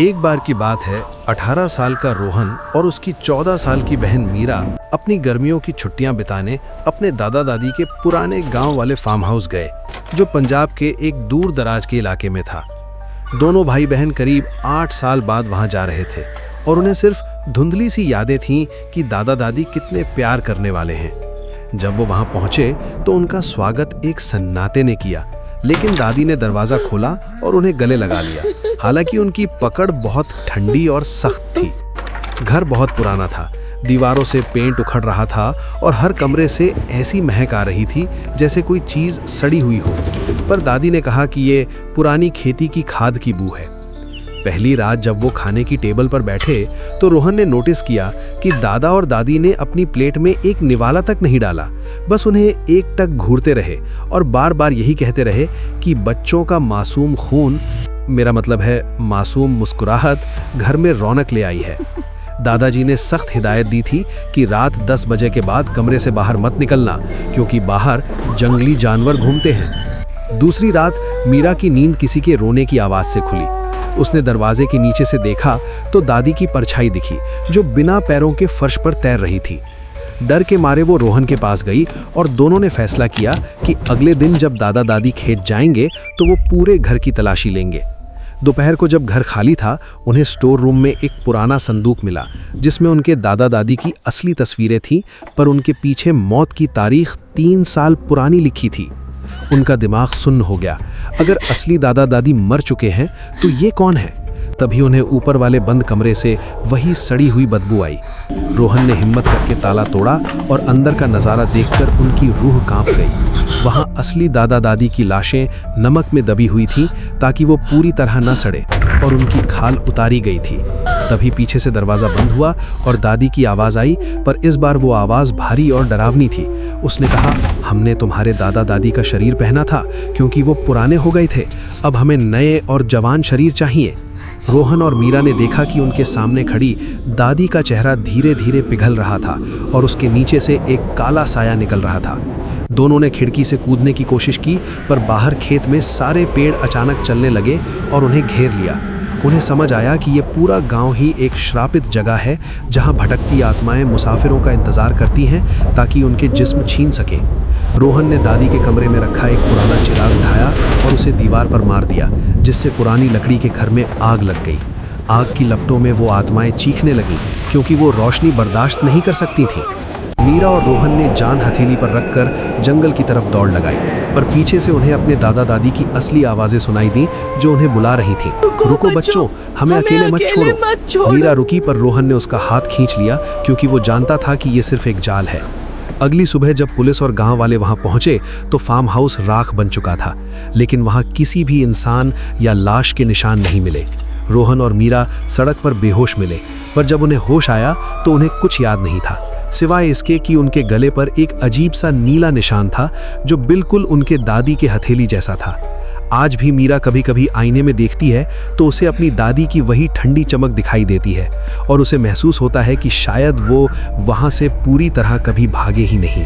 एक बार की बात है, 18 साल का रोहन और उसकी 14 साल की बहन मीरा अपनी गर्मियों की छुट्टियां बिताने अपने दादा दादी के पुराने गांव वाले फार्म हाउस गए, जो पंजाब के एक दूर दराज के इलाके में था। दोनों भाई बहन करीब 8 साल बाद वहां जा रहे थे और उन्हें सिर्फ धुंधली सी यादें थीं कि दादा दादी कितने प्यार करने वाले हैं। जब वो वहां पहुंचे तो उनका स्वागत एक सन्नाटे ने किया, लेकिन दादी ने दरवाजा खोला और उन्हें गले लगा लिया। हालांकि उनकी पकड़ बहुत ठंडी और सख्त थी। घर बहुत पुराना था, दीवारों से पेंट उखड़ रहा था और हर कमरे से ऐसी महक आ रही थी जैसे कोई चीज सड़ी हुई हो। पर दादी ने कहा कि ये पुरानी खेती की खाद की बू है। पहली रात जब वो खाने की टेबल पर बैठे तो रोहन ने नोटिस किया कि दादा और दादी ने अपनी प्लेट में एक निवाला तक नहीं डाला, बस उन्हें एक टक घूरते रहे और बार बार यही कहते रहे कि बच्चों का मासूम खून, मेरा मतलब है मासूम मुस्कुराहट, घर में रौनक ले आई है। दादाजी ने सख्त हिदायत दी थी कि रात 10 बजे के बाद कमरे से बाहर मत निकलना, क्योंकि बाहर जंगली जानवर घूमते हैं। दूसरी रात मीरा की नींद किसी के रोने की आवाज से खुली। उसने दरवाजे के नीचे से देखा तो दादी की परछाई दिखी, जो बिना पैरों के फर्श पर तैर रही थी। डर के मारे वो रोहन के पास गई और दोनों ने फैसला किया कि अगले दिन जब दादा दादी खेत जाएंगे तो वो पूरे घर की तलाशी लेंगे। दोपहर को जब घर खाली था, उन्हें स्टोर रूम में एक पुराना संदूक मिला, जिसमें उनके दादा दादी की असली तस्वीरें थीं, पर उनके पीछे मौत की तारीख 3 साल पुरानी लिखी थी। उनका दिमाग सुन्न हो गया। अगर असली दादा दादी मर चुके हैं तो ये कौन है? तभी उन्हें ऊपर वाले बंद कमरे से वही सड़ी हुई बदबू आई। रोहन ने हिम्मत करके ताला तोड़ा और अंदर का नज़ारा देखकर उनकी रूह कांप गई। वहां असली दादा दादी की लाशें नमक में दबी हुई थीं ताकि वो पूरी तरह न सड़े, और उनकी खाल उतारी गई थी। तभी पीछे से दरवाज़ा बंद हुआ और दादी की आवाज़ आई, पर इस बार वो आवाज़ भारी और डरावनी थी। उसने कहा, हमने तुम्हारे दादा दादी का शरीर पहना था क्योंकि वो पुराने हो गए थे, अब हमें नए और जवान शरीर चाहिए। रोहन और मीरा ने देखा कि उनके सामने खड़ी दादी का चेहरा धीरे धीरे पिघल रहा था और उसके नीचे से एक काला साया निकल रहा था। दोनों ने खिड़की से कूदने की कोशिश की, पर बाहर खेत में सारे पेड़ अचानक चलने लगे और उन्हें घेर लिया। उन्हें समझ आया कि ये पूरा गांव ही एक श्रापित जगह है, जहां भटकती आत्माएं मुसाफिरों का इंतजार करती हैं ताकि उनके जिस्म छीन सकें। रोहन ने दादी के कमरे में रखा एक पुराना चिराग उठाया और उसे दीवार पर मार दिया, जिससे पुरानी लकड़ी के घर में आग लग गई। आग की लपटों में वो आत्माएं चीखने लगीं, क्योंकि वो रोशनी बर्दाश्त नहीं कर सकती थीं। मीरा और रोहन ने जान हथेली पर रखकर जंगल की तरफ दौड़ लगाई, पर पीछे से उन्हें अपने दादा दादी की असली आवाज़ें सुनाई दी, जो उन्हें बुला रही थीं। रुको बच्चों, हमें अकेले मत छोड़ो। मीरा रुकी, पर रोहन ने उसका हाथ खींच लिया, क्योंकि वो जानता था कि ये सिर्फ एक जाल है। अगली सुबह जब पुलिस और गांव वाले वहां पहुंचे तो फार्म हाउस राख बन चुका था, लेकिन वहां किसी भी इंसान या लाश के निशान नहीं मिले। रोहन और मीरा सड़क पर बेहोश मिले, पर जब उन्हें होश आया तो उन्हें कुछ याद नहीं था, सिवाय इसके कि उनके गले पर एक अजीब सा नीला निशान था, जो बिल्कुल उनके दादी के हथेली जैसा था। आज भी मीरा कभी कभी आईने में देखती है तो उसे अपनी दादी की वही ठंडी चमक दिखाई देती है, और उसे महसूस होता है कि शायद वो वहां से पूरी तरह कभी भागे ही नहीं।